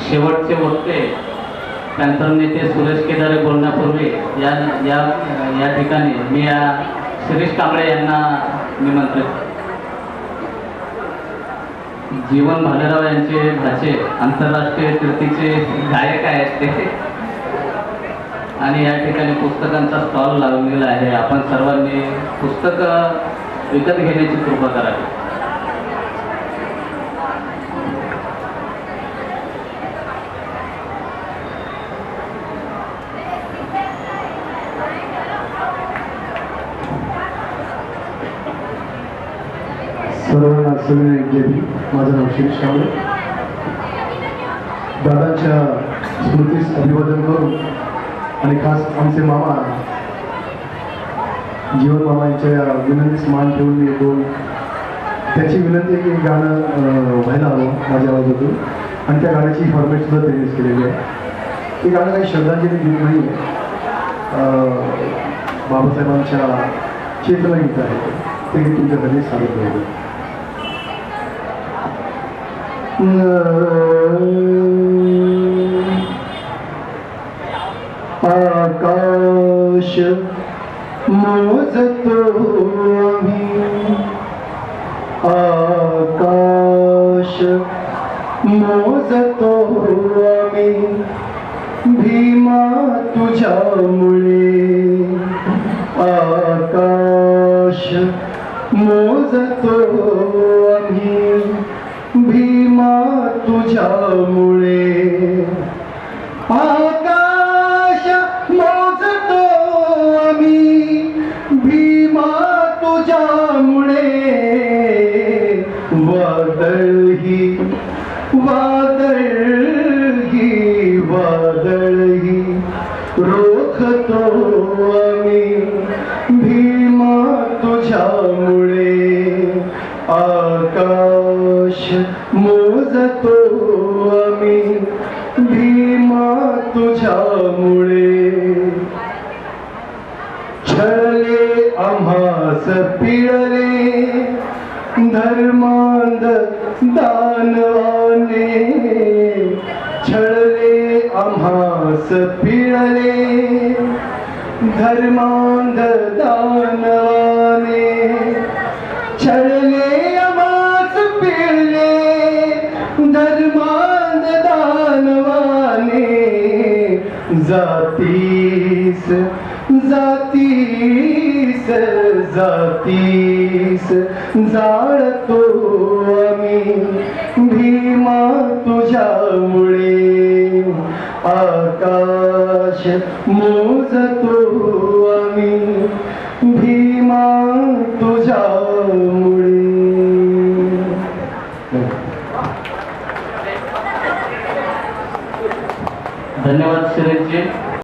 शेवटचे वक्ते पॅन्थर नेते सुरेश केदारे बोलण्यापूर्वी या या या ठिकाणी मी या शिरीष कांबळे यांना निमंत्रित. जीवन भालेराव यांचे भाचे आंतरराष्ट्रीय कीर्तीचे गायक आहेत ते, आणि या ठिकाणी पुस्तकांचा स्टॉल लावलेला आहे. आपण सर्वांनी पुस्तकं विकत घेण्याची कृपा करावी. सर्वांना सगळे माझं नाव शिरीष कांबळे. दादांच्या स्मृतीस अभिवादन करून आणि खास आमचे मामा जीवन मामा यांच्या विनंतीस मान ठेवून मी दोन त्याची विनंती आहे की गाणं व्हायला हवं माझ्या आवाजातून, आणि त्या गाण्याची फॉर्मेट सुद्धा त्यांनीच केलेली आहे. ते गाणं काही श्रद्धांजली गीत नाही आहे, बाबासाहेबांच्या चेतना गीत आहे. ते गीत तुमच्यासाठी सादर केलं. आकाश मोजतो आम्ही, आकाश मोजतो आम्ही, भीमा तुझ्यामुळे. आकाश मोजतो आम्ही, भीमा तुझ्यामुळे. आकाश मोजतो आम्ही, भीमा तुझ्यामुळे. वादळही वादळही वादळही रोखतो आम्ही, भीमा तुझ्यामुळे. आकाश मोजतो आम्ही, भीमा तुझ्यामुळे. छळले आम्हास पिळले धर्मांध दानवाने. छळले आम्हास पिळले धर्मांध दानवाने. छळले आम्हास पिळले धर्मांध दानवाने. जातीस जातीस जातीस जाळतो आम्ही, भीमा तुझ्यामुळे. आकाश मोजतो